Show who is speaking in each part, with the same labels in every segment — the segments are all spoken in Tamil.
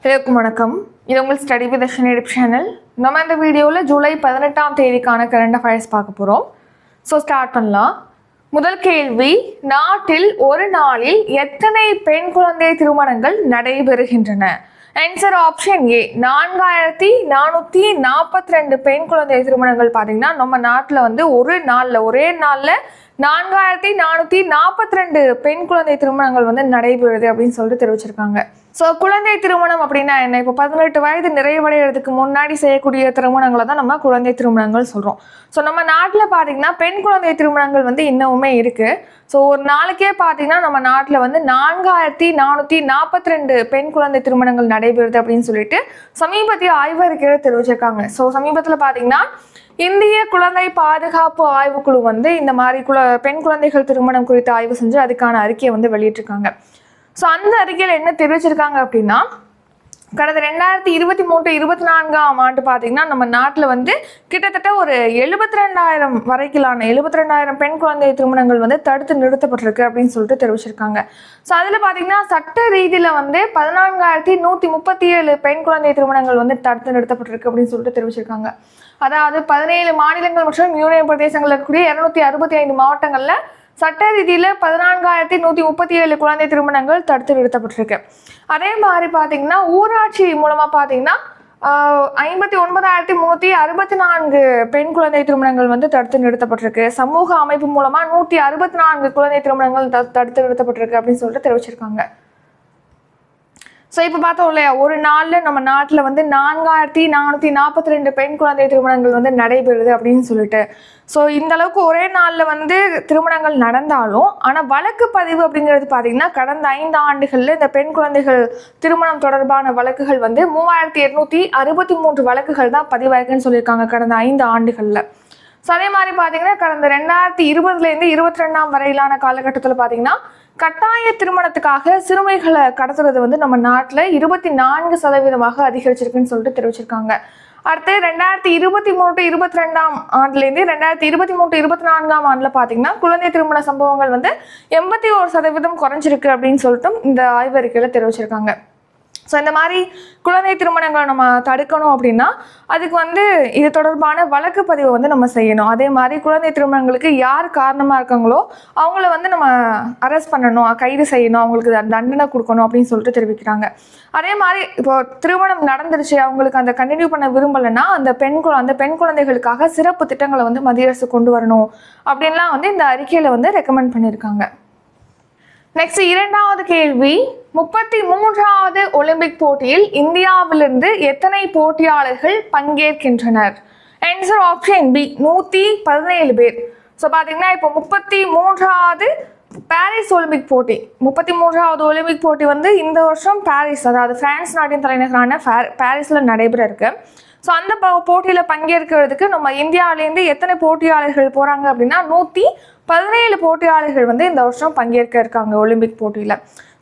Speaker 1: எல்லாருக்கும் வணக்கம். இது உங்கள் ஸ்டடி வித் தர்ஷினி சேனல். நம்ம இந்த வீடியோவில் ஜூலை 18ஆம் தேதிக்கான கரண்ட் அஃபேர்ஸ் பார்க்க போகிறோம். ஸோ ஸ்டார்ட் பண்ணலாம். முதல் கேள்வி, நாட்டில் ஒரு நாளில் எத்தனை பெண் குழந்தை திருமணங்கள் நடைபெறுகின்றன? ஆன்சர் ஆப்ஷன் ஏ, 4442 பெண் குழந்தை திருமணங்கள். பார்த்தீங்கன்னா நம்ம நாட்டில் வந்து ஒரே நாளில் 4442 பெண் குழந்தை திருமணங்கள் வந்து நடைபெறுது அப்படின்னு சொல்லிட்டு தெரிவிச்சிருக்காங்க. ஸோ குழந்தை திருமணம் அப்படின்னா என்ன? இப்போ 18 வயது நிறைவடைகிறதுக்கு முன்னாடி செய்யக்கூடிய திருமணங்களை தான் நம்ம குழந்தை திருமணங்கள் சொல்கிறோம். ஸோ நம்ம நாட்டில் பார்த்தீங்கன்னா பெண் குழந்தை திருமணங்கள் வந்து இன்னமுமே இருக்குது. ஸோ ஒரு நாளைக்கே பார்த்தீங்கன்னா நம்ம நாட்டில் வந்து 4442 பெண் குழந்தை திருமணங்கள் நடைபெறுது அப்படின்னு சொல்லிட்டு சமீபத்திய ஆய்வறிக்கையில் தெரிவிச்சிருக்காங்க. ஸோ சமீபத்தில் பார்த்தீங்கன்னா இந்திய குழந்தை பாதுகாப்பு ஆய்வுக்குழு வந்து இந்த மாதிரி பெண் குழந்தைகள் திருமணம் குறித்து ஆய்வு செஞ்சு அதுக்கான அறிக்கையை வந்து வெளியிட்டிருக்காங்க. ஸோ அந்த அறிக்கையில் என்ன தெரிவிச்சிருக்காங்க அப்படின்னா, கடந்த 2023-24ஆம் ஆண்டு பார்த்தீங்கன்னா நம்ம நாட்டில் வந்து கிட்டத்தட்ட ஒரு 72,000 பெண் குழந்தை திருமணங்கள் வந்து தடுத்து நிறுத்தப்பட்டிருக்கு அப்படின்னு சொல்லிட்டு தெரிவிச்சிருக்காங்க. ஸோ அதில் பார்த்தீங்கன்னா சட்ட ரீதியில் வந்து 14,137 பெண் குழந்தை திருமணங்கள் வந்து தடுத்து நிறுத்தப்பட்டிருக்கு அப்படின்னு சொல்லிட்டு தெரிவிச்சிருக்காங்க. அதாவது 17 மாநிலங்கள் மற்றும் யூனியன் பிரதேசங்கள் இருக்கக்கூடிய 265 மாவட்டங்களில் சட்ட ரீதியில் 14,137 குழந்தை திருமணங்கள் தடுத்து நிறுத்தப்பட்டிருக்கு. அதே மாதிரி பார்த்தீங்கன்னா ஊராட்சி மூலமாக பார்த்தீங்கன்னா 59,364 பெண் குழந்தை திருமணங்கள் வந்து தடுத்து நிறுத்தப்பட்டிருக்கு. சமூக அமைப்பு மூலமாக 164 குழந்தை திருமணங்கள் தடுத்து நிறுத்தப்பட்டிருக்கு அப்படின்னு சொல்லிட்டு தெரிவிச்சிருக்காங்க. ஸோ இப்போ பார்த்தோம் இல்லையா, ஒரு நாளில் நம்ம நாட்டில் வந்து 4442 பெண் குழந்தை திருமணங்கள் வந்து நடைபெறுது அப்படின்னு சொல்லிட்டு. ஸோ இந்த அளவுக்கு ஒரே நாளில் வந்து திருமணங்கள் நடந்தாலும் ஆனால் வழக்கு பதிவு அப்படிங்கிறது பார்த்தீங்கன்னா கடந்த 5 ஆண்டுகளில் இந்த பெண் குழந்தைகள் திருமணம் தொடர்பான வழக்குகள் வந்து 3863 வழக்குகள் தான் பதிவாயிருக்குன்னு சொல்லியிருக்காங்க கடந்த 5 ஆண்டுகளில். ஸோ அதே மாதிரி பார்த்தீங்கன்னா கடந்த 2020 22 வரையிலான காலகட்டத்தில் பார்த்தீங்கன்னா கட்டாய திருமணத்துக்காக சிறுமிகளை கடத்துறது வந்து நம்ம நாட்டில் 24% அதிகரிச்சிருக்குன்னு சொல்லிட்டு தெரிவிச்சிருக்காங்க. அடுத்து 2023-22ஆம் ஆண்டுலேருந்து 2023-24ஆம் ஆண்டில் பார்த்தீங்கன்னா குழந்தை திருமண சம்பவங்கள் வந்து 81% குறைஞ்சிருக்கு அப்படின்னு சொல்லிட்டு இந்த ஆய்வறிக்கையில் தெரிவிச்சிருக்காங்க. ஸோ இந்த மாதிரி குழந்தை திருமணங்களை நம்ம தடுக்கணும் அப்படின்னா அதுக்கு வந்து இது தொடர்பான வழக்கு பதிவை வந்து நம்ம செய்யணும். அதே மாதிரி குழந்தை திருமணங்களுக்கு யார் காரணமாக இருக்காங்களோ அவங்கள வந்து நம்ம அரெஸ்ட் பண்ணணும், கைது செய்யணும், அவங்களுக்கு தண்டனை கொடுக்கணும் அப்படின்னு சொல்லிட்டு தெரிவிக்கிறாங்க. அதே மாதிரி இப்போ திருமணம் நடந்துருச்சு, அவங்களுக்கு அந்த கண்டினியூ பண்ண விரும்பலைன்னா அந்த பெண் குழந்தைகளுக்காக சிறப்பு திட்டங்களை வந்து மத்திய அரசு கொண்டு வரணும் அப்படின்லாம் வந்து இந்த அறிக்கையில் வந்து ரெக்கமெண்ட் பண்ணியிருக்காங்க. நெக்ஸ்ட் இரண்டாவது கேள்வி, 33வது ஒலிம்பிக் போட்டியில் இந்தியாவிலிருந்து எத்தனை போட்டியாளர்கள் பங்கேற்கின்றனர்? ஆன்சர் ஆப்ஷன் பி, 117 பேர். ஸோ பார்த்தீங்கன்னா இப்போ 33வது பாரிஸ் ஒலிம்பிக் போட்டி, 33வது ஒலிம்பிக் போட்டி வந்து இந்த வருஷம் பாரிஸ், அதாவது பிரான்ஸ் நாட்டின் தலைநகரான பாரிஸில் நடைபெற இருக்கு. ஸோ அந்த போட்டியில் பங்கேற்கிறதுக்கு நம்ம இந்தியாவிலேருந்து எத்தனை போட்டியாளர்கள் போகிறாங்க அப்படின்னா 117 போட்டியாளர்கள் வந்து இந்த வருஷம் பங்கேற்க இருக்காங்க ஒலிம்பிக் போட்டியில்.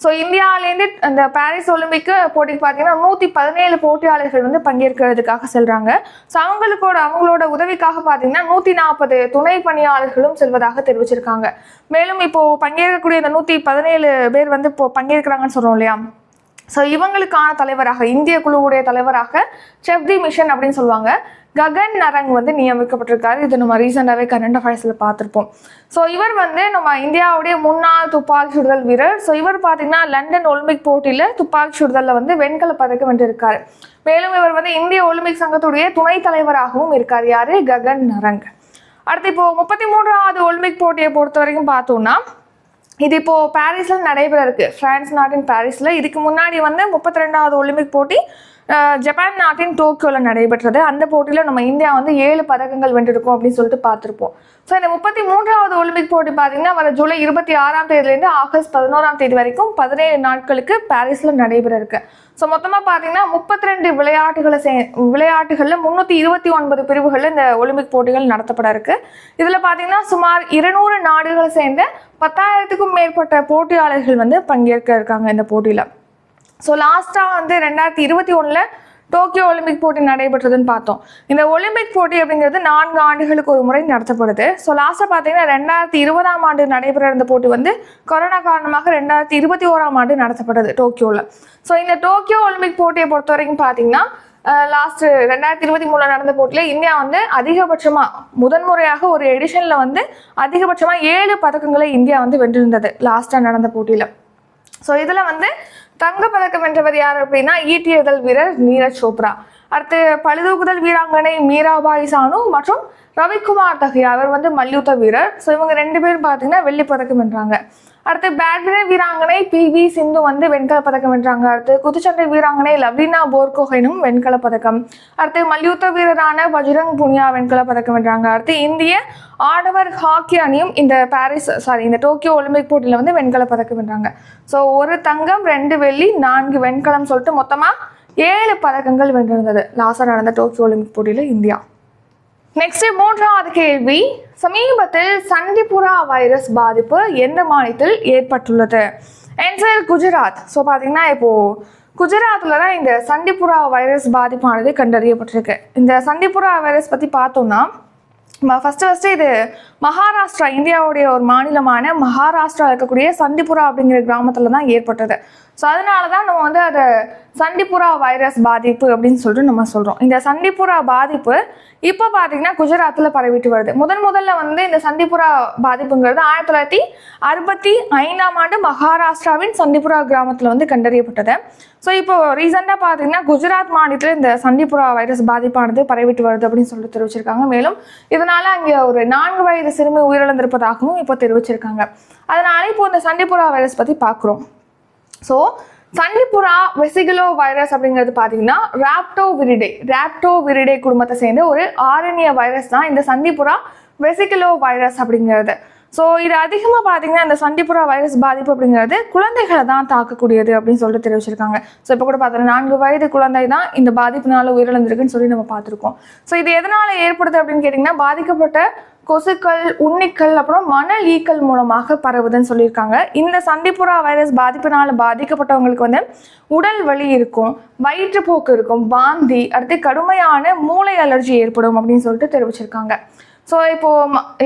Speaker 1: ஸோ இந்தியாவிலேருந்து அந்த பாரிஸ் ஒலிம்பிக் போட்டிக்கு பார்த்தீங்கன்னா 117 போட்டியாளர்கள் வந்து பங்கேற்கிறதுக்காக செல்கிறாங்க. ஸோ அவங்களோட உதவிக்காக பார்த்தீங்கன்னா 140 துணை பணியாளர்களும் செல்வதாக தெரிவிச்சிருக்காங்க. மேலும் இப்போது பங்கேற்கக்கூடிய இந்த 117 பேர் வந்து இப்போ பங்கேற்கிறாங்கன்னு சொல்கிறோம் இல்லையா, ஸோ இவங்களுக்கான தலைவராக, இந்திய குழுவுடைய தலைவராக செஃப் தி மிஷன் அப்படின்னு சொல்லுவாங்க, ககன் நரங் வந்து நியமிக்கப்பட்டிருக்காரு. இது நம்ம ரீசெண்டாகவே கரண்ட் அஃபேர்ஸில் பார்த்துருப்போம். ஸோ இவர் வந்து நம்ம இந்தியாவுடைய முன்னாள் துப்பாக்கி சுடுதல் வீரர். ஸோ இவர் பார்த்தீங்கன்னா லண்டன் ஒலிம்பிக் போட்டியில் துப்பாக்கி சுடுதலில் வந்து வெண்கல பதக்கம் வென்றிருக்காரு. மேலும் இவர் வந்து இந்திய ஒலிம்பிக் சங்கத்துடைய துணைத் தலைவராகவும் இருக்கார். யாரு? ககன் நரங். அடுத்து இப்போ 33வது ஒலிம்பிக் போட்டியை பொறுத்த வரைக்கும் பார்த்தோம்னா இது இப்போது பாரிஸில் நடைபெற இருக்குது, பிரான்ஸ் நாட்டின் பாரிஸில். இதுக்கு முன்னாடி வந்து 32வது ஒலிம்பிக் போட்டி ஜப்பான் நாட்டின் டோக்கியோவில் நடைபெற்றது. அந்த போட்டியில் நம்ம இந்தியா வந்து 7 பதக்கங்கள் வென்றிருக்கோம் அப்படின்னு சொல்லிட்டு பார்த்துருப்போம். ஸோ இந்த 33வது ஒலிம்பிக் போட்டி பார்த்தீங்கன்னா வர ஜூலை 26ஆம் தேதியிலேருந்து ஆகஸ்ட் 11ஆம் தேதி வரைக்கும் 17 நாட்களுக்கு பாரிஸில் நடைபெற இருக்கு. ஸோ மொத்தமாக பார்த்தீங்கன்னா 32 விளையாட்டுகளில் 329 பிரிவுகளில் இந்த ஒலிம்பிக் போட்டிகள் நடத்தப்பட இருக்கு. இதில் பார்த்தீங்கன்னா சுமார் 200 நாடுகளை சேர்ந்த 10,000க்கும் மேற்பட்ட போட்டியாளர்கள் வந்து பங்கேற்க இருக்காங்க இந்த போட்டியில். ஸோ லாஸ்ட்டாக வந்து 2021 டோக்கியோ ஒலிம்பிக் போட்டி நடைபெற்றதுன்னு பார்த்தோம். இந்த ஒலிம்பிக் போட்டி அப்படிங்கிறது 4 ஆண்டுகளுக்கு ஒரு முறை நடத்தப்படுது. ஸோ லாஸ்ட்டாக பார்த்தீங்கன்னா 2020ஆம் ஆண்டு நடைபெற இருந்த போட்டி வந்து கொரோனா காரணமாக 2021ஆம் ஆண்டு நடத்தப்பட்டது டோக்கியோவில். ஸோ இந்த டோக்கியோ ஒலிம்பிக் போட்டியை பொறுத்த வரைக்கும் பார்த்தீங்கன்னா லாஸ்ட் 2023 நடந்த போட்டியில் இந்தியா வந்து அதிகபட்சமாக முதன்முறையாக ஒரு எடிஷனில் வந்து அதிகபட்சமாக 7 பதக்கங்களை இந்தியா வந்து வென்றிருந்தது லாஸ்ட்டாக நடந்த போட்டியில். ஸோ இதில் வந்து தங்கப்பதக்கம் வென்றவர் யார் அப்படின்னா ஈட்டி எறிதல் வீரர் நீரஜ் சோப்ரா. அடுத்து பளுதூக்குதல் வீராங்கனை மீராபாய் சானு மற்றும் ரவிக்குமார் தஹியா, அவர் வந்து மல்யுத்த வீரர். ஸோ இவங்க 2 பேரும் பார்த்தீங்கன்னா வெள்ளிப்பதக்கம் வென்றாங்க. அடுத்து பேட்மிண்டன் வீராங்கனை PV சிந்து வந்து வெண்கல பதக்கம் வென்றாங்க. அடுத்து குத்துச்சண்டை வீராங்கனை லவ்லினா போர்கோஹெனும் வெண்கல பதக்கம். அடுத்து மல்யுத்த வீரரான பஜ்ரங் புனியா வெண்கல பதக்கம் வென்றாங்க. அடுத்து இந்திய ஆடவர் ஹாக்கி அணியும் இந்த டோக்கியோ ஒலிம்பிக் போட்டியில் வந்து வெண்கல பதக்கம் வென்றாங்க. ஸோ 1 தங்கம் 2 வெள்ளி 4 வெண்கலம் சொல்லிட்டு மொத்தமாக 7 பதக்கங்கள் வென்றிருந்தது லாஸ்டாக நடந்த டோக்கியோ ஒலிம்பிக் போட்டியில் இந்தியா. நெக்ஸ்ட் 3வது கேள்வி, சமீபத்தில் சண்டிபுரா வைரஸ் பாதிப்பு எந்த மாநிலத்தில் ஏற்பட்டுள்ளது? ஆன்சர் குஜராத். ஸோ பார்த்தீங்கன்னா இப்போது குஜராத்தில் தான் இந்த சண்டிபுரா வைரஸ் பாதிப்பானது கண்டறியப்பட்டிருக்கு. இந்த சண்டிபுரா வைரஸ் பற்றி பார்த்தோம்னா ஃபஸ்ட்டு இது மகாராஷ்டிரா, இந்தியாவுடைய ஒரு மாநிலமான மகாராஷ்டிரா இருக்கக்கூடிய சண்டிபுரா அப்படிங்கிற கிராமத்தில் தான் ஏற்பட்டது. ஸோ அதனால தான் நம்ம வந்து அதை சண்டிபுரா வைரஸ் பாதிப்பு அப்படின்னு சொல்லிட்டு நம்ம சொல்கிறோம். இந்த சண்டிபுரா பாதிப்பு இப்போ பார்த்தீங்கன்னா குஜராத்தில் பரவிட்டு வருது. முதல்ல வந்து இந்த சண்டிபுரா பாதிப்புங்கிறது 1965ஆம் ஆண்டு மகாராஷ்டிராவின் சண்டிபுரா கிராமத்தில் வந்து கண்டறியப்பட்டது. ஸோ இப்போ ரீசெண்டாக பார்த்தீங்கன்னா குஜராத் மாநிலத்தில் இந்த சண்டிபுரா வைரஸ் பாதிப்பானது பரவிட்டு வருது அப்படின்னு சொல்லிட்டு தெரிவிச்சிருக்காங்க. மேலும் இதனால் அங்கே ஒரு 4 வயது சிறுமி உயிரிழந்திருப்பதாகவும் இப்போ தெரிவிச்சிருக்காங்க. அதனால இப்போ இந்த சண்டிபுரா வைரஸ் பற்றி பார்க்குறோம். ஸோ சண்டிபுரா வெசிகுலோ வைரஸ் அப்படிங்கிறது பார்த்தீங்கன்னா ராப்டோவிரிடே குடும்பத்தை சேர்ந்த ஒரு ஆரண்ய வைரஸ் தான் இந்த சண்டிபுரா வெசிகுலோ வைரஸ் அப்படிங்கிறது. ஸோ இது அதிகமாக பார்த்தீங்கன்னா இந்த சண்டிபுரா வைரஸ் பாதிப்பு அப்படிங்கிறது குழந்தைகளை தான் தாக்கக்கூடியது அப்படின்னு சொல்லிட்டு தெரிவிச்சிருக்காங்க. ஸோ இப்போ கூட பார்த்தோன்னா 4 வயது குழந்தை தான் இந்த பாதிப்புனால உயிரிழந்திருக்குன்னு சொல்லி நம்ம பார்த்துருக்கோம். ஸோ இது எதனால் ஏற்படுது அப்படின்னு கேட்டிங்கன்னா பாதிக்கப்பட்ட கொசுக்கள், உண்ணிக்கள், அப்புறம் மணல் ஈக்கள் மூலமாக பரவுதுன்னு சொல்லியிருக்காங்க. இந்த சண்டிபுரா வைரஸ் பாதிப்பினால் பாதிக்கப்பட்டவங்களுக்கு வந்து உடல் வலி இருக்கும், வயிற்றுப்போக்கு இருக்கும், வாந்தி, அடுத்து கடுமையான மூளை அலர்ஜி ஏற்படும் அப்படின்னு சொல்லிட்டு தெரிவிச்சிருக்காங்க. ஸோ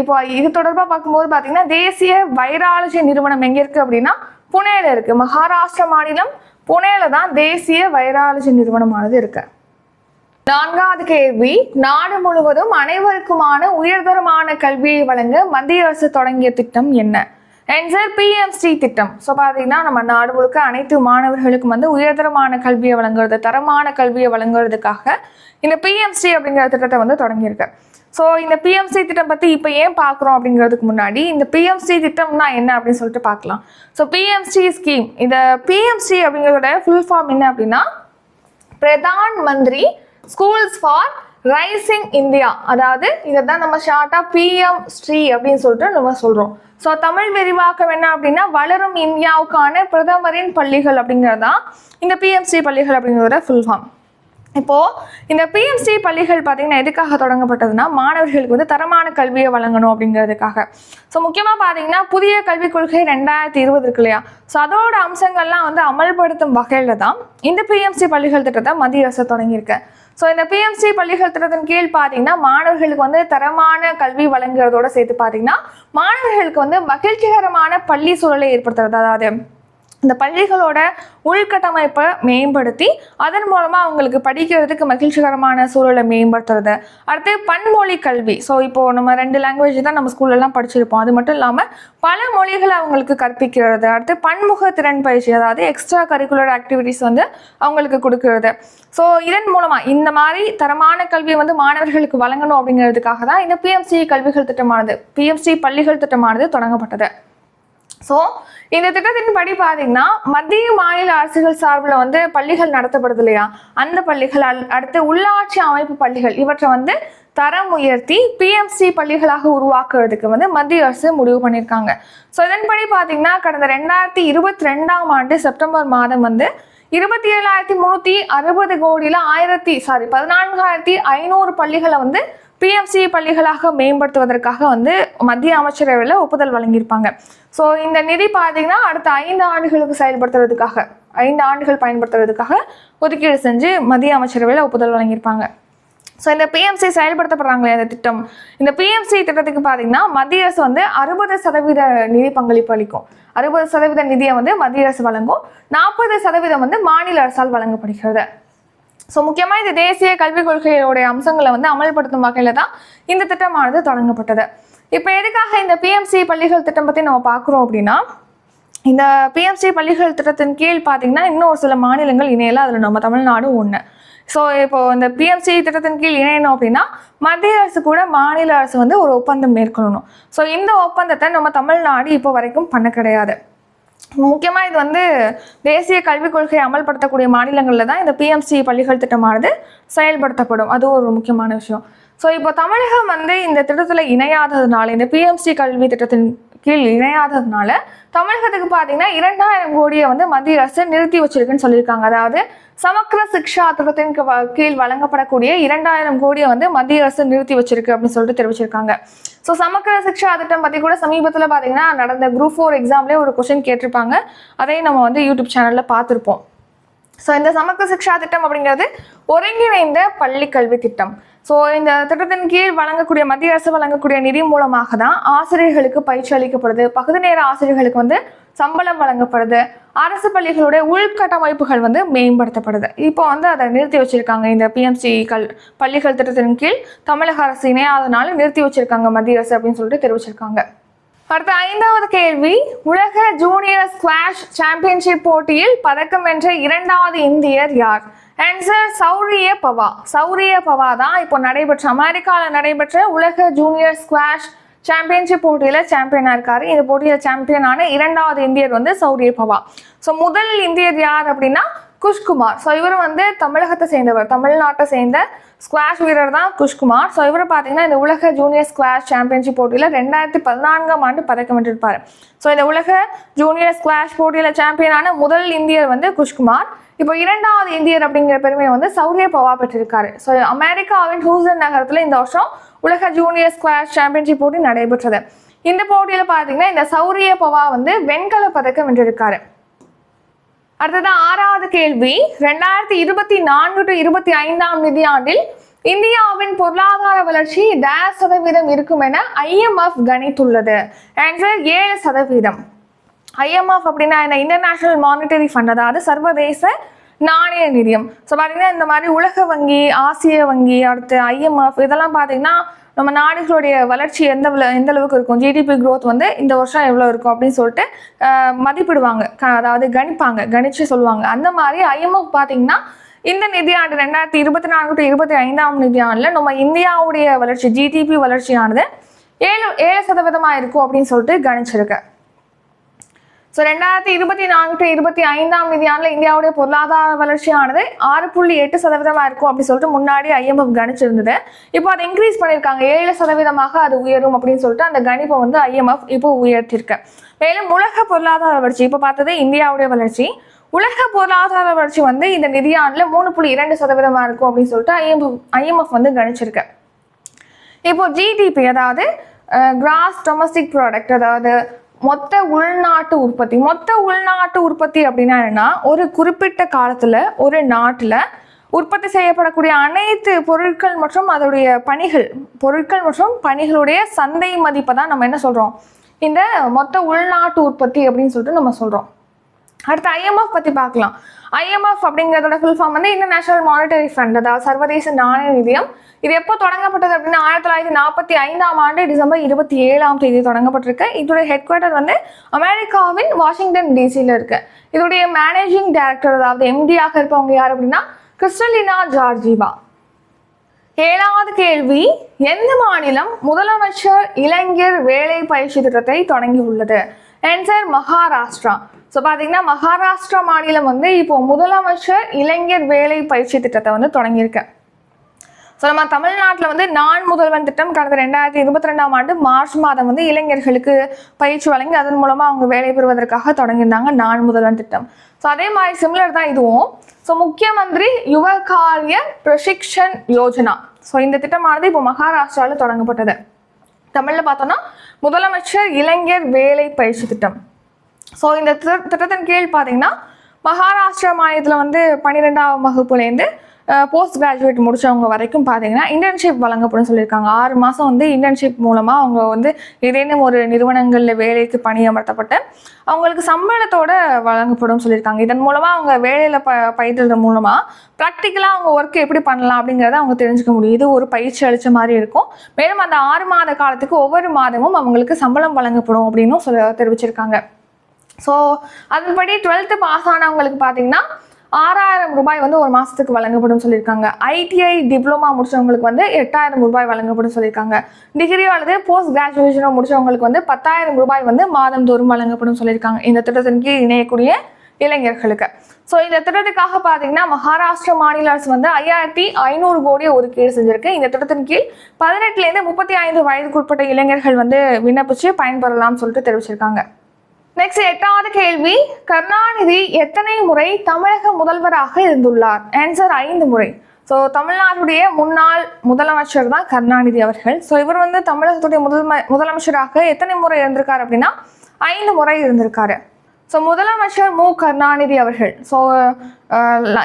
Speaker 1: இப்போ இது தொடர்பாக பார்க்கும்போது பார்த்தீங்கன்னா தேசிய வைராலஜி நிறுவனம் எங்கே இருக்குது அப்படின்னா புனேல இருக்குது. மகாராஷ்டிரா மாநிலம் புனேல தான் தேசிய வைராலஜி நிறுவனமானது இருக்கு. 4வது கேள்வி, நாடு முழுவதும் அனைவருக்குமான உயர்தரமான கல்வியை வழங்க மத்திய அரசு தொடங்கிய திட்டம் என்ன? ஆன்சர் PMC திட்டம். ஸோ பார்த்தீங்கன்னா நம்ம நாடு முழுக்க அனைத்து மாணவர்களுக்கும் வந்து உயர்தரமான கல்வியை வழங்குறது, தரமான கல்வியை வழங்குறதுக்காக இந்த PMC அப்படிங்கிற திட்டத்தை வந்து தொடங்கியிருக்கு. ஸோ இந்த PMC திட்டம் பற்றி இப்போ ஏன் பார்க்குறோம் அப்படிங்கிறதுக்கு முன்னாடி இந்த PMC திட்டம்னா என்ன அப்படின்னு சொல்லிட்டு பார்க்கலாம். ஸோ PMC ஸ்கீம், இந்த PMC அப்படிங்கிறதோட ஃபுல் ஃபார்ம் என்ன அப்படின்னா Pradhan Mantri schools for rising India. அதாவது இதை தான் நம்ம ஷார்ட்டாக PM ஸ்ரீ அப்படின்னு சொல்லிட்டு நம்ம சொல்கிறோம். ஸோ தமிழ் விரிவாக்கம் என்ன அப்படின்னா வளரும் இந்தியாவுக்கான பிரதமரின் பள்ளிகள் அப்படிங்கிறது தான் இந்த PMC பள்ளிகள் அப்படிங்கிறத ஃபுல் ஃபார்ம். இப்போது இந்த PMC பள்ளிகள் பார்த்தீங்கன்னா எதுக்காக தொடங்கப்பட்டதுன்னா மாணவர்களுக்கு வந்து தரமான கல்வியை வழங்கணும் அப்படிங்கிறதுக்காக. ஸோ முக்கியமாக பார்த்தீங்கன்னா புதிய கல்விக் கொள்கை 2020 இருக்கு இல்லையா, ஸோ அதோட அம்சங்கள்லாம் வந்து அமல்படுத்தும் வகையில் தான் இந்த PMC பள்ளிகள் திட்டத்தை மத்திய அரசு தொடங்கியிருக்கேன். ஸோ இந்த PMC பள்ளிகள் திட்டத்தின் கீழ் பார்த்தீங்கன்னா மாணவர்களுக்கு வந்து தரமான கல்வி வழங்குறதோட சேர்த்து பார்த்தீங்கன்னா மாணவர்களுக்கு வந்து மகிழ்ச்சிகரமான பள்ளி சூழலை ஏற்படுத்துறது. அதாவது இந்த பள்ளிகளோட உள்கட்டமைப்பை மேம்படுத்தி அதன் மூலமாக அவங்களுக்கு படிக்கிறதுக்கு மகிழ்ச்சிகரமான சூழலை மேம்படுத்துறது. அடுத்து பன்மொழி கல்வி. ஸோ இப்போது நம்ம 2 லாங்குவேஜ் தான் நம்ம ஸ்கூல்லலாம் படிச்சிருப்போம். அது மட்டும் இல்லாமல் பல மொழிகளை அவங்களுக்கு கற்பிக்கிறது. அடுத்து பன்முக திறன் பயிற்சி, அதாவது எக்ஸ்ட்ரா கரிக்குலர் ஆக்டிவிட்டிஸ் வந்து அவங்களுக்கு கொடுக்கறது. ஸோ இதன் மூலமாக இந்த மாதிரி தரமான கல்வியை வந்து மாணவர்களுக்கு வழங்கணும் அப்படிங்கிறதுக்காக தான் இந்த PMC கல்விகள் திட்டமானது, PMC பள்ளிகள் திட்டமானது தொடங்கப்பட்டது. ஸோ இந்த திட்டத்தின் படி பார்த்தீங்கன்னா மத்திய மாநில அரசுகள் சார்பில் வந்து பள்ளிகள் நடத்தப்படுது இல்லையா, அந்த பள்ளிகள் அடுத்து உள்ளாட்சி அமைப்பு பள்ளிகள் இவற்றை வந்து தரம் உயர்த்தி PMC பள்ளிகளாக உருவாக்குறதுக்கு வந்து மத்திய அரசு முடிவு பண்ணியிருக்காங்க. ஸோ இதன்படி பார்த்தீங்கன்னா கடந்த 2022ஆம் ஆண்டு செப்டம்பர் மாதம் வந்து 27,360 கோடியில் 14,500 பள்ளிகளை வந்து PMC பள்ளிகளாக மேம்படுத்துவதற்காக வந்து மத்திய அமைச்சரவையில் ஒப்புதல் வழங்கியிருப்பாங்க. ஸோ இந்த நிதி பார்த்தீங்கன்னா அடுத்த 5 ஆண்டுகளுக்கு செயல்படுத்துறதுக்காக 5 ஆண்டுகள் பயன்படுத்துறதுக்காக ஒதுக்கீடு செஞ்சு மத்திய அமைச்சரவையில் ஒப்புதல் வழங்கியிருப்பாங்க. ஸோ இந்த பிஎம்சி செயல்படுத்தப்படுறாங்களே அந்த திட்டம், இந்த பிஎம்சி திட்டத்துக்கு பார்த்தீங்கன்னா மத்திய அரசு வந்து 60% நிதி பங்களிப்பு அளிக்கும். 60% நிதியை வந்து மத்திய அரசு வழங்கும், 40% வந்து மாநில அரசால் வழங்கப்படுகிறது. ஸோ முக்கியமாக இந்த தேசிய கல்விக் கொள்கையோடைய அம்சங்களை வந்து அமல்படுத்தும் வகையில் தான் இந்த திட்டமானது தொடங்கப்பட்டது. இப்போ எதுக்காக இந்த பிஎம்சி பள்ளிகள் திட்டம் பற்றி நம்ம பார்க்குறோம் அப்படின்னா, இந்த பிஎம்சி பள்ளிகள் திட்டத்தின் கீழ் பார்த்தீங்கன்னா இன்னும் ஒரு சில மாநிலங்கள் இணையல, அதில் நம்ம தமிழ்நாடும் ஒன்று. ஸோ இப்போ இந்த பிஎம்சி திட்டத்தின் கீழ் இணையணும் அப்படின்னா மத்திய அரசு கூட மாநில அரசு வந்து ஒரு ஒப்பந்தம் மேற்கொள்ளணும். ஸோ இந்த ஒப்பந்தத்தை நம்ம தமிழ்நாடு இப்போ வரைக்கும் பண்ண கிடையாது. முக்கியமாக இது வந்து தேசிய கல்விக் கொள்கையை அமல்படுத்தக்கூடிய மாநிலங்களில் தான் இந்த பிஎம்சி பள்ளிகள் திட்டமானது செயல்படுத்தப்படும். அது ஒரு முக்கியமான விஷயம். ஸோ இப்போ தமிழகம் வந்து இந்த திட்டத்தில் இணையாததுனால, இந்த பிஎம்சி கல்வி திட்டத்தின் கீழ் இணையாததுனால தமிழகத்துக்கு பார்த்தீங்கன்னா 2000 கோடியை வந்து மத்திய அரசு நிறுத்தி வச்சிருக்குன்னு சொல்லியிருக்காங்க. அதாவது சமக்கிர சிக்ஷா திட்டத்தின் கீழ் வழங்கப்படக்கூடிய 2000 கோடியை வந்து மத்திய அரசு நிறுத்தி வச்சிருக்கு அப்படின்னு சொல்லிட்டு தெரிவிச்சிருக்காங்க. ஸோ சமக்கிர சிக்ஷா திட்டம் பற்றி கூட சமீபத்தில் பார்த்தீங்கன்னா நடந்த குரூப் 4 எக்ஸாம்லேயே ஒரு கொஸ்டின் கேட்டிருப்பாங்க. அதையும் நம்ம வந்து யூடியூப் சேனலில் பார்த்துருப்போம். ஸோ இந்த சமக்கிர சிக்ஷா திட்டம் அப்படிங்கிறது ஒருங்கிணைந்த பள்ளி கல்வி திட்டம். ஸோ இந்த திட்டத்தின் கீழ் வழங்கக்கூடிய மத்திய அரசு வழங்கக்கூடிய நிதி மூலமாக தான் ஆசிரியர்களுக்கு பயிற்சி அளிக்கப்படுது, பகுதி நேர ஆசிரியர்களுக்கு வந்து சம்பளம் வழங்கப்படுது, அரசு பள்ளிகளுடைய உள்கட்டமைப்புகள் வந்து மேம்படுத்தப்படுது. இப்போ வந்து அதை நிறுத்தி வச்சிருக்காங்க. இந்த பிஎம்சி பள்ளிகள் திட்டத்தின் கீழ் தமிழக அரசு இணையாதனால நிறுத்தி வச்சிருக்காங்க மத்திய அரசு அப்படின்னு சொல்லிட்டு தெரிவிச்சிருக்காங்க. அடுத்த 5வது கேள்வி, உலக ஜூனியர் ஸ்குவாஷ் சாம்பியன்ஷிப் போட்டியில் பதக்கம் வென்ற 2வது இந்தியர் யார்? ஆன்சர் சௌரிய பவா. சௌரிய பவா தான் இப்போ நடைபெற்ற அமெரிக்காவில் நடைபெற்ற உலக ஜூனியர் ஸ்குவாஷ் சாம்பியன்ஷிப் போட்டியில் சாம்பியனாக இருக்காரு. இந்த போட்டியில் சாம்பியனான 2வது இந்தியர் வந்து சௌரிய பவா. ஸோ முதல் இந்தியர் யார் அப்படின்னா குஷ்குமார். ஸோ இவர் வந்து தமிழகத்தை சேர்ந்தவர், தமிழ்நாட்டை சேர்ந்த ஸ்குவாஷ் வீரர் தான் குஷ்குமார். ஸோ இவர் பார்த்தீங்கன்னா இந்த உலக ஜூனியர் ஸ்குவாஷ் சாம்பியன்ஷிப் போட்டியில் 2014ஆம் ஆண்டு பதக்கம் வென்றிருப்பார். ஸோ இந்த உலக ஜூனியர் ஸ்குவாஷ் போட்டியில் சாம்பியனான முதல் இந்தியர் வந்து குஷ்குமார். இப்போ 2வது இந்தியர் அப்படிங்கிற பெருமையை வந்து சௌரிய பவா பெற்றிருக்காரு. ஸோ அமெரிக்காவின் ஹூஸ்டன் நகரத்தில் இந்த வருஷம் உலக ஜூனியர் ஸ்குவாஷ் சாம்பியன்ஷிப் போட்டி நடைபெற்றது. இந்த போட்டியில் பார்த்தீங்கன்னா இந்த சௌரிய பவா வந்து வெண்கல பதக்கம் வென்றிருக்காரு. அடுத்தது 6வது கேள்வி, 2024-25 நிதியாண்டில் இந்தியாவின் பொருளாதார வளர்ச்சி 10% இருக்கும் என IMF கணித்துள்ளது. ஆன்சர் 7%. IMF அப்படின்னா என்ன? இன்டர்நேஷனல் மானிட்டரி ஃபண்ட், அதாவது சர்வதேச நாணய நிதியம். ஸோ பார்த்தீங்கன்னா இந்த மாதிரி உலக வங்கி, ஆசிய வங்கி, அடுத்து IMF இதெல்லாம் பார்த்தீங்கன்னா நம்ம நாடுகளுடைய வளர்ச்சி எந்த அளவுக்கு இருக்கும், ஜிடிபி growth வந்து இந்த வருஷம் எவ்வளோ இருக்கும் அப்படின்னு சொல்லிட்டு மதிப்பிடுவாங்க, அதாவது கணிச்சு சொல்லுவாங்க. அந்த மாதிரி IMF பார்த்தீங்கன்னா இந்த நிதியாண்டு 2024-25 நிதியாண்டில் நம்ம இந்தியாவுடைய வளர்ச்சி, ஜிடிபி வளர்ச்சியானது 7% இருக்கும் அப்படின்னு சொல்லிட்டு கணிச்சிருக்கு. ஸோ 2024-25 நிதியாண்டில் இந்தியாவுடைய பொருளாதார வளர்ச்சியானது 6.8% இருக்கும் அப்படின்னு சொல்லிட்டு முன்னாடி IMF கணிச்சிருந்தது. இப்போ அதை இன்க்ரீஸ் பண்ணியிருக்காங்க, 7% அது உயரும் அப்படின்னு சொல்லிட்டு அந்த கணிப்பை வந்து IMF இப்போ உயர்த்திருக்கு. மேலும் உலக பொருளாதார வளர்ச்சி, இப்போ பார்த்தது இந்தியாவுடைய வளர்ச்சி, உலக பொருளாதார வளர்ச்சி வந்து இந்த நிதியாண்டில் 3.2% இருக்கும் அப்படின்னு சொல்லிட்டு IMF வந்து கணிச்சிருக்கு. இப்போ ஜிடிபி, அதாவது கிராஸ் டொமஸ்டிக் ப்ராடக்ட், அதாவது மொத்த உள்நாட்டு உற்பத்தி அப்படின்னா என்னன்னா, ஒரு குறிப்பிட்ட காலத்துல ஒரு நாட்டுல உற்பத்தி செய்யப்படக்கூடிய அனைத்து பொருட்கள் மற்றும் அதோடைய பணிகளுடைய சந்தை மதிப்பை தான் நம்ம என்ன சொல்றோம், இந்த மொத்த உள்நாட்டு உற்பத்தி அப்படின்னு சொல்லிட்டு நம்ம சொல்றோம். அடுத்து IMF பத்தி பார்க்கலாம். IMF அப்படிங்கிறதோட ஃபுல் ஃபார்ம் வந்து இன்டர்நேஷனல் மானிட்டரி ஃபண்ட், அதாவது சர்வதேச நாணய நிதியம். இது எப்போ தொடங்கப்பட்டது அப்படின்னா 1945ஆம் ஆண்டு டிசம்பர் 27 தொடங்கப்பட்டிருக்கு. இதோட ஹெட் குவார்ட்டர் வந்து அமெரிக்காவின் வாஷிங்டன் டிசியில் இருக்கு. இதோடைய மேனேஜிங் டைரக்டர், அதாவது MD-ஆக இருப்பவங்க யார் அப்படின்னா கிறிஸ்டலினா ஜார்ஜிவா. 7வது கேள்வி, எந்த மாநிலம் முதலமைச்சர் இளைஞர் வேலை பயிற்சி திட்டத்தை தொடங்கி உள்ளது? ஆன்சர் மகாராஷ்டிரா. ஸோ பார்த்தீங்கன்னா மகாராஷ்டிரா மாநிலம் வந்து இப்போ முதலமைச்சர் இளைஞர் வேலை பயிற்சி திட்டத்தை வந்து தொடங்கியிருக்கு. ஸோ நம்ம தமிழ்நாட்டில் வந்து நான் முதல்வன் திட்டம் கடந்த 2022ஆம் ஆண்டு மார்ச் மாதம் வந்து இளைஞர்களுக்கு பயிற்சி வழங்கி அதன் மூலமாக அவங்க வேலை பெறுவதற்காக தொடங்கியிருந்தாங்க நான் முதல்வன் திட்டம். ஸோ அதே மாதிரி சிமிலர் தான் இதுவும். ஸோ முக்கியமந்திரி யுவ காரிய பிரஷிக்ஷன் யோஜனா, ஸோ இந்த திட்டமானது இப்போ மகாராஷ்டிராவில் தொடங்கப்பட்டது. தமிழில் பார்த்தோம்னா முதலமைச்சர் இளைஞர் வேலை பயிற்சி திட்டம். ஸோ இந்த திட்டத்தின் கீழ் பார்த்தீங்கன்னா மகாராஷ்டிரா மாநிலத்தில் வந்து 12ஆம் வகுப்புலேருந்து போஸ்ட் கிராஜுவேட் முடிச்சவங்க வரைக்கும் பார்த்தீங்கன்னா இன்டர்ன்ஷிப் வழங்கப்படும் சொல்லியிருக்காங்க. 6 மாதம் வந்து இன்டர்ன்ஷிப் மூலமாக அவங்க வந்து ஏதேனும் ஒரு நிறுவனங்களில் வேலைக்கு பணியமர்த்தப்பட்டு அவங்களுக்கு சம்பளத்தோடு வழங்கப்படும் சொல்லியிருக்காங்க. இதன் மூலமாக அவங்க வேலையில் பயிற்றது மூலமாக ப்ராக்டிக்கலாக அவங்க ஒர்க் எப்படி பண்ணலாம் அப்படிங்கிறத அவங்க தெரிஞ்சுக்க முடியும். இது ஒரு பயிற்சி அளித்த மாதிரி இருக்கும். மேலும் அந்த 6 மாத காலத்துக்கு ஒவ்வொரு மாதமும் அவங்களுக்கு சம்பளம் வழங்கப்படும் அப்படின்னும் தெரிவிச்சிருக்காங்க. ஸோ அதன்படி 12th பாஸ் ஆனவங்களுக்கு பார்த்தீங்கன்னா 6000 ரூபாய் வந்து ஒரு மாதத்துக்கு வழங்கப்படும் சொல்லியிருக்காங்க. ITI டிப்ளமா முடிச்சவங்களுக்கு வந்து 8000 ரூபாய் வழங்கப்படும் சொல்லியிருக்காங்க. டிகிரி அல்லது போஸ்ட் கிராஜுவேஷனோ முடிச்சவங்களுக்கு வந்து 10,000 ரூபாய் வந்து மாதந்தோறும் வழங்கப்படும் சொல்லியிருக்காங்க இந்த திட்டத்தின் கீழ் இணையக்கூடிய இளைஞர்களுக்கு. ஸோ இந்த திட்டத்துக்காக பார்த்தீங்கன்னா மகாராஷ்டிரா மாநில அரசு வந்து 5500 கோடியை ஒதுக்கீடு செஞ்சிருக்கு. இந்த திட்டத்தின் கீழ் 18லேருந்து 35 வயதுக்குட்பட்ட இளைஞர்கள் வந்து விண்ணப்பிச்சு பயன்பெறலாம்னு சொல்லிட்டு தெரிவிச்சிருக்காங்க. நெக்ஸ்ட் 8வது கேள்வி, கருணாநிதி எத்தனை முறை தமிழக முதல்வராக இருந்துள்ளார்? ஆன்சர் 5 முறை. ஸோ தமிழ்நாட்டுடைய முன்னாள் முதலமைச்சர் தான் கருணாநிதி அவர்கள். ஸோ இவர் வந்து தமிழகத்துடைய முதலமைச்சராக எத்தனை முறை இருந்திருக்காரு அப்படின்னா 5 முறை இருந்திருக்காரு. ஸோ முதலமைச்சர் மு கருணாநிதி அவர்கள் ஸோ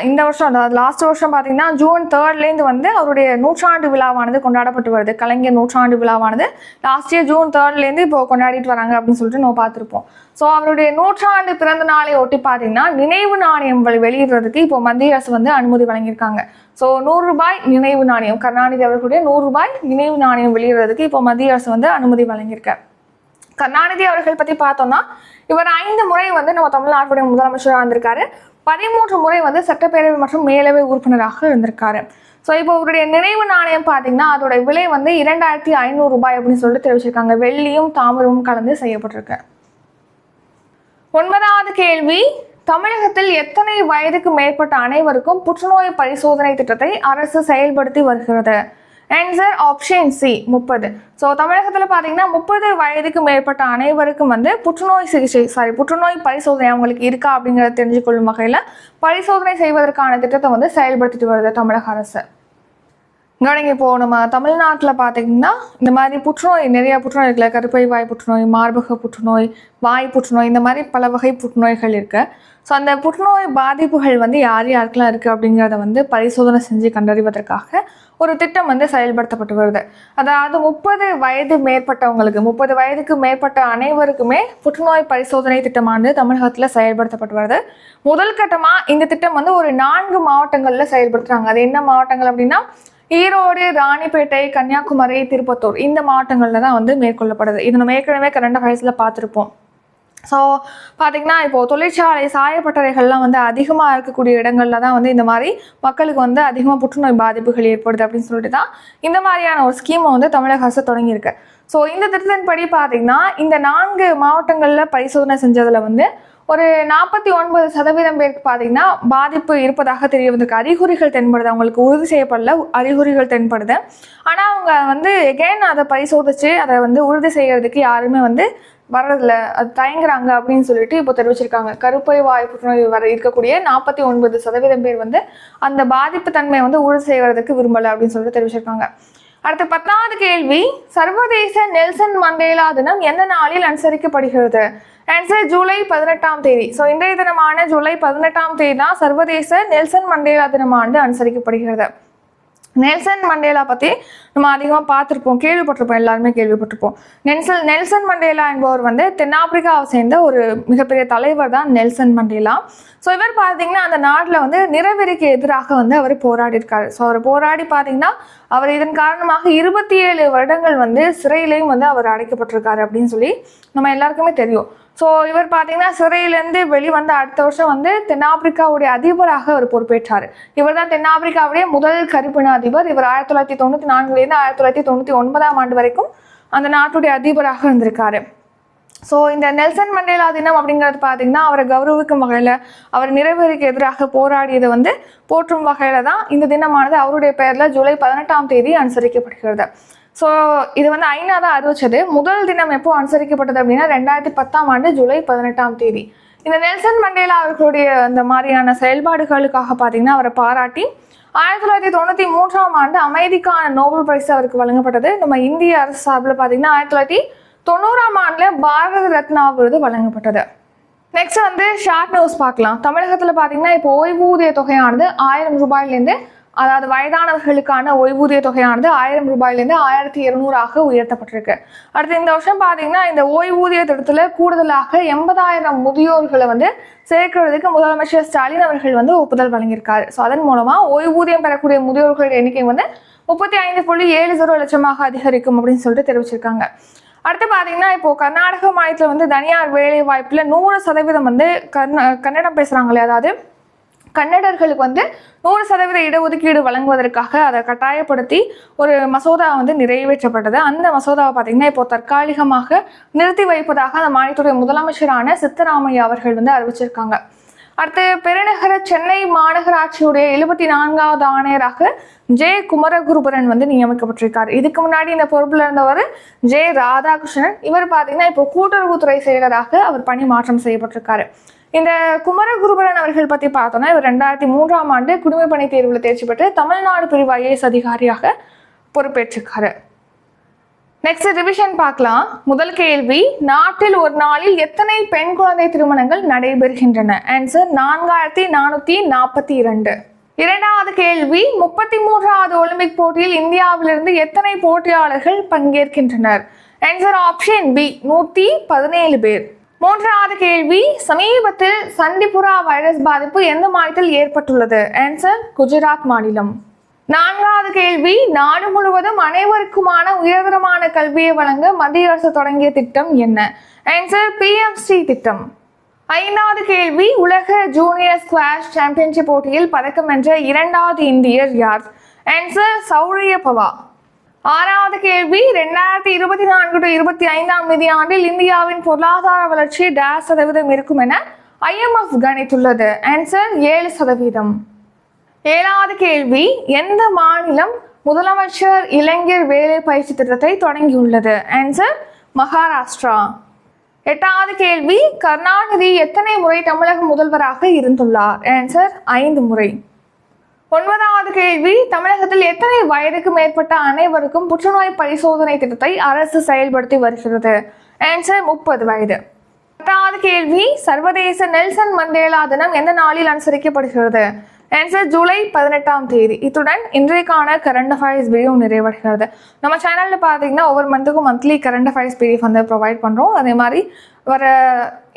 Speaker 1: இந்த வருஷம் அதாவது லாஸ்ட் வருஷம் பார்த்தீங்கன்னா June 3 வந்து அவருடைய நூற்றாண்டு விழாவானது கொண்டாடப்பட்டு வருது. கலைஞர் நூற்றாண்டு விழாவானது லாஸ்ட் இயர் June 3 இப்போ கொண்டாடிட்டு வராங்க அப்படின்னு சொல்லிட்டு நம்ம பார்த்துருப்போம். ஸோ அவருடைய நூற்றாண்டு பிறந்த நாளை ஒட்டி பார்த்தீங்கன்னா நினைவு நாணயம் வெளியிடுறதுக்கு இப்போ மத்திய அரசு வந்து அனுமதி வழங்கியிருக்காங்க. ஸோ 100 ரூபாய் நினைவு நாணயம், கருணாநிதி அவர்களுடைய 100 ரூபாய் நினைவு நாணயம் வெளியிடுறதுக்கு இப்போ மத்திய அரசு வந்து அனுமதி வழங்கியிருக்காங்க. கருணாநிதி அவர்கள் பற்றி பார்த்தோம்னா இவர் 5 முறை வந்து நம்ம தமிழ்நாட்டுடைய முதலமைச்சராக இருந்திருக்காரு. 13 முறை வந்து சட்டப்பேரவை மற்றும் மேலவை உறுப்பினராக இருந்திருக்காரு. ஸோ இப்போ அவருடைய நினைவு நாணயம் பார்த்தீங்கன்னா அதோட விலை வந்து 2500 ரூபாய் அப்படின்னு சொல்லிட்டு தெரிவிச்சிருக்காங்க. வெள்ளியும் தாமிரமும் கலந்து செய்யப்பட்டிருக்கு. 9வது கேள்வி, தமிழகத்தில் எத்தனை வயதுக்கு மேற்பட்ட அனைவருக்கும் புற்றுநோய் பரிசோதனை திட்டத்தை அரசு செயல்படுத்தி வருகிறது? Answer option C 30. ஸோ தமிழகத்தில் பார்த்தீங்கன்னா 30 வயதுக்கு மேற்பட்ட அனைவருக்கும் வந்து புற்றுநோய் பரிசோதனை அவங்களுக்கு இருக்கா அப்படிங்கிறத தெரிஞ்சுக்கொள்ளும் வகையில் பரிசோதனை செய்வதற்கான திட்டத்தை வந்து செயல்படுத்திட்டு வருது தமிழக அரசு. கவனிங்க, இப்போது நம்ம தமிழ்நாட்டில் பார்த்தீங்கன்னா இந்த மாதிரி நிறைய புற்றுநோய் இருக்குல்ல, கருப்பை வாய் புற்றுநோய், மார்பக புற்றுநோய், வாய் புற்றுநோய், இந்த மாதிரி பல வகை புற்றுநோய்கள் இருக்குது. ஸோ அந்த புற்றுநோய் பாதிப்புகள் வந்து யாருக்கெல்லாம் இருக்குது அப்படிங்கிறத வந்து பரிசோதனை செஞ்சு கண்டறிவதற்காக ஒரு திட்டம் வந்து செயல்படுத்தப்பட்டு வருது. அதாவது 30 வயது மேற்பட்டவங்களுக்கு 30 வயதுக்கு மேற்பட்ட அனைவருக்குமே புற்றுநோய் பரிசோதனை திட்டமானது தமிழகத்தில் செயல்படுத்தப்பட்டு வருது. முதல் கட்டமாக இந்த திட்டம் வந்து ஒரு 4 மாவட்டங்களில் செயல்படுத்துகிறாங்க. அது என்ன மாவட்டங்கள் அப்படின்னா ஈரோடு, ராணிப்பேட்டை, கன்னியாகுமரி, திருப்பத்தூர், இந்த மாவட்டங்களில் தான் வந்து மேற்கொள்ளப்படுது. இது நம்ம ஏற்கனவே கரண்ட் அஃபேர்ஸில் பார்த்துருப்போம். ஸோ பார்த்தீங்கன்னா இப்போது தொழிற்சாலை சாயப்பட்டறைகள்லாம் வந்து அதிகமாக இருக்கக்கூடிய இடங்களில் தான் வந்து இந்த மாதிரி மக்களுக்கு வந்து அதிகமாக புற்றுநோய் பாதிப்புகள் ஏற்படுது அப்படின்னு சொல்லிட்டு தான் இந்த மாதிரியான ஒரு ஸ்கீமை வந்து தமிழக அரசு தொடங்கியிருக்கு. ஸோ இந்த திட்டத்தின்படி பார்த்தீங்கன்னா இந்த 4 மாவட்டங்களில் பரிசோதனை செஞ்சதில் வந்து ஒரு 49% பேருக்கு பார்த்தீங்கன்னா பாதிப்பு இருப்பதாக தெரிய வந்திருக்கு. அறிகுறிகள் தென்படுது, அவங்களுக்கு உறுதி செய்யப்படல, அறிகுறிகள் தென்படுது. ஆனால் அவங்க வந்து எகைன் அதை பரிசோதித்து அதை வந்து உறுதி செய்கிறதுக்கு யாருமே வந்து வர்றதில்ல, அது தயங்குறாங்க அப்படின்னு சொல்லிட்டு இப்போ தெரிவிச்சிருக்காங்க. கருப்பை வாய் புற்றுநோய் இருக்கக்கூடிய 49% பேர் வந்து அந்த பாதிப்பு தன்மையை வந்து உறுதி செய்வதற்கு விரும்பலை அப்படின்னு சொல்லிட்டு தெரிவிச்சிருக்காங்க. அடுத்த 10வது கேள்வி, சர்வதேச நெல்சன் மண்டேலா தினம் எந்த நாளில் அனுசரிக்கப்படுகிறது? ஆன்சர் ஜூலை 18ஆம் தேதி. ஸோ இன்றைய தினமான ஜூலை 18ஆம் தேதி தான் சர்வதேச நெல்சன் மண்டேலா தினமானது அனுசரிக்கப்படுகிறது. நெல்சன் மண்டேலா பற்றி நம்ம அதிகமாக பார்த்துருப்போம், கேள்விப்பட்டிருப்போம், எல்லாருமே கேள்விப்பட்டிருப்போம். நெல்சன் மண்டேலா என்பவர் வந்து தென்னாப்பிரிக்காவை சேர்ந்த ஒரு மிகப்பெரிய தலைவர் தான் நெல்சன் மண்டேலா. ஸோ இவர் பார்த்தீங்கன்னா அந்த நாட்டில் வந்து நிறவெறிக்கு எதிராக வந்து அவர் போராடி இருக்காரு. ஸோ அவர் போராடி பார்த்தீங்கன்னா அவர் இதன் காரணமாக 27 வருடங்கள் வந்து சிறையிலையும் வந்து அவர் அடைக்கப்பட்டிருக்காரு அப்படின்னு சொல்லி நம்ம எல்லாருக்குமே தெரியும். ஸோ இவர் பார்த்தீங்கன்னா சிறையிலேருந்து வெளிவந்த அடுத்த வருஷம் வந்து தென்னாப்பிரிக்காவுடைய அதிபராக அவர் பொறுப்பேற்றார். இவர் தான் தென்னாப்பிரிக்காவுடைய முதல் கருப்பின அதிபர். இவர் 1994லேருந்து 1999ஆம் ஆண்டு வரைக்கும் அந்த நாட்டுடைய அதிபராக இருந்திருக்காரு. ஸோ இந்த நெல்சன் மண்டேலா தினம் அப்படிங்கிறது பார்த்தீங்கன்னா அவரை கௌரவிக்கும் வகையில், அவர் நிறவெறிக்கு எதிராக போராடியதை வந்து போற்றும் வகையில் தான் இந்த தினமானது அவருடைய பெயரில் ஜூலை 18ஆம் தேதி அனுசரிக்கப்படுகிறது. ஸோ இது வந்து ஐநா தான் அறிவிச்சது. முதல் தினம் எப்போ அனுசரிக்கப்பட்டது அப்படின்னா 2010ஆம் ஆண்டு ஜூலை 18ஆம் தேதி. இந்த நெல்சன் மண்டேலா அவர்களுடைய அந்த மாதிரியான செயல்பாடுகளுக்காக பார்த்தீங்கன்னா அவரை பாராட்டி 1993ஆம் ஆண்டு அமைதிக்கான நோபல் பரிசு அவருக்கு வழங்கப்பட்டது. நம்ம இந்திய அரசு சார்பில் பார்த்தீங்கன்னா 1990ஆம் ஆண்டில் பாரத ரத்னா விருது வழங்கப்பட்டது. நெக்ஸ்ட் வந்து ஷார்ட் நியூஸ் பார்க்கலாம். தமிழகத்தில் பார்த்தீங்கன்னா இப்போ ஓய்வூதிய தொகையானது 1000 ரூபாயிலேருந்து, அதாவது வயதானவர்களுக்கான ஓய்வூதிய தொகையானது 1000 ரூபாயிலேருந்து 1200 உயர்த்தப்பட்டிருக்கு. அடுத்து இந்த வருஷம் பார்த்தீங்கன்னா இந்த ஓய்வூதிய திட்டத்தில் கூடுதலாக 80,000 முதியோர்களை வந்து சேர்க்கிறதுக்கு முதலமைச்சர் ஸ்டாலின் அவர்கள் வந்து ஒப்புதல் வழங்கியிருக்காரு. ஸோ அதன் மூலமாக ஓய்வூதியம் பெறக்கூடிய முதியோர்களுடைய எண்ணிக்கை வந்து 35.70 லட்சமாக அதிகரிக்கும் அப்படின்னு சொல்லிட்டு தெரிவிச்சிருக்காங்க. அடுத்து பார்த்தீங்கன்னா இப்போ கர்நாடக மாநிலத்தில் வந்து தனியார் வேலை வாய்ப்பில் 100% வந்து கன்னடம் பேசுகிறாங்களே, அதாவது கன்னடர்களுக்கு வந்து 100% இடஒதுக்கீடு வழங்குவதற்காக அதை கட்டாயப்படுத்தி ஒரு மசோதா வந்து நிறைவேற்றப்பட்டது. அந்த மசோதாவை பார்த்தீங்கன்னா இப்போ தற்காலிகமாக நிறுத்தி வைப்பதாக அந்த மாநிலத்துடைய முதலமைச்சரான சித்தராமையா அவர்கள் வந்து அறிவிச்சிருக்காங்க. அடுத்து பெருநகர சென்னை மாநகராட்சியுடைய 74வது ஆணையராக ஜே குமரகுருபரன் வந்து நியமிக்கப்பட்டிருக்காரு. இதுக்கு முன்னாடி இந்த பொறுப்பில் இருந்தவர் ஜே ராதாகிருஷ்ணன். இவர் பார்த்தீங்கன்னா இப்போ கூட்டுறவுத்துறை செயலராக அவர் பணி மாற்றம் செய்யப்பட்டிருக்காரு. இந்த குமரகுருபரன் அவர்கள் பற்றி பார்த்தோன்னா இவர் 2003ஆம் ஆண்டு குடிமைப்பணி தேர்வில் தேர்ச்சி பெற்று தமிழ்நாடு பிரிவு IAS அதிகாரியாக பொறுப்பேற்றிருக்காரு. நெக்ஸ்ட் ரிவிஷன் பார்க்கலாம். முதல் கேள்வி, நாட்டில் ஒரு நாளில் எத்தனை பெண் குழந்தை திருமணங்கள் நடைபெறுகின்றன? ஆன்சர் 4442. இரண்டாவது கேள்வி, 33வது ஒலிம்பிக் போட்டியில் இந்தியாவிலிருந்து எத்தனை போட்டியாளர்கள் பங்கேற்கின்றனர்? ஆன்சர் ஆப்ஷன் பி 117 பேர். மூன்றாவது கேள்வி, சமீபத்தில் சண்டிபுரா வைரஸ் பாதிப்பு எந்த மாநிலத்தில் ஏற்பட்டுள்ளது? ஆன்சர் குஜராத் மாநிலம். நான்காவது கேள்வி, நாடு முழுவதும் அனைவருக்குமான உயர்தரமான கல்வியை வழங்க மத்திய அரசு தொடங்கிய திட்டம் என்ன? ஆன்சர் PMC திட்டம். ஐந்தாவது கேள்வி, உலக ஜூனியர் ஸ்குவாஷ் சாம்பியன்ஷிப் போட்டியில் பதக்கம் வென்ற 2வது இந்தியர் யார்? ஆன்சர் சௌரிய பவா. ஆறாவது கேள்வி, 2024-25 நிதியாண்டில் இந்தியாவின் பொருளாதார வளர்ச்சி %% இருக்கும் என IMF கணித்துள்ளது. ஆன்சர் 7%. ஏழாவது கேள்வி, எந்த மாநிலம் முதலமைச்சர் இளைஞர் வேலை பயிற்சி திட்டத்தை தொடங்கியுள்ளது? ஆன்சர் மகாராஷ்டிரா. எட்டாவது கேள்வி, கருணாநிதி எத்தனை முறை தமிழக முதல்வராக இருந்துள்ளார்? ஆன்சர் 5 முறை. ஒன்பதாவது கேள்வி, தமிழகத்தில் எத்தனை வயதுக்கு மேற்பட்ட அனைவருக்கும் புற்றுநோய் பரிசோதனை திட்டத்தை அரசு செயல்படுத்தி வருகிறது? ஆன்சர் 30 வயது. 10வது கேள்வி, சர்வதேச நெல்சன் மண்டேலா தினம் எந்த நாளில் அனுசரிக்கப்படுகிறது? ஆன்சர் ஜூலை 18ஆம் தேதி. இத்துடன் இன்றைக்கான கரண்ட் அஃபேர்ஸ் வீடியோ நிறைவடைகிறது. நம்ம சேனலில் பார்த்தீங்கன்னா ஒவ்வொரு மந்த்துக்கும் மந்த்லி கரண்ட் அஃபேர்ஸ் PDF வந்து ப்ரொவைட் பண்ணுறோம். அதே மாதிரி வர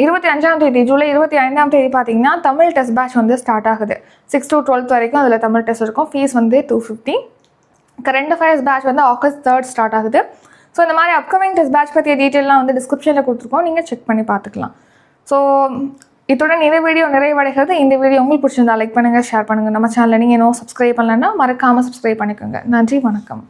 Speaker 1: 25ஆம் தேதி ஜூலை 25ஆம் தேதி பார்த்தீங்கன்னா தமிழ் டெஸ்ட் பேட்ச் வந்து ஸ்டார்ட் ஆகுது. 6 to 12 வரைக்கும் அதில் தமிழ் டெஸ்ட் இருக்கும். ஃபீஸ் வந்து 250. கரண்ட் அஃபேர்ஸ் பேட்ச் வந்து August 3 ஸ்டார்ட் ஆகுது. ஸோ இந்த மாதிரி அப்கமிங் டெஸ்ட் பேட்ச் பற்றிய டீட்டெயிலாம் வந்து டிஸ்கிரிப்ஷனில் கொடுத்துருக்கோம், நீங்கள் செக் பண்ணி பார்த்துக்கலாம். ஸோ இத்துடன் இந்த வீடியோ நிறைவடைகிறது. இந்த வீடியோ உங்களுக்கு பிடிச்சிருந்தா லைக் பண்ணுங்கள், ஷேர் பண்ணுங்கள். நம்ம சேனலில் நீங்கள் இன்னும் சப்ஸ்கிரைப் பண்ணலன்னா மறக்காமல் சப்ஸ்கிரைப் பண்ணிக்கோங்க. நன்றி, வணக்கம்.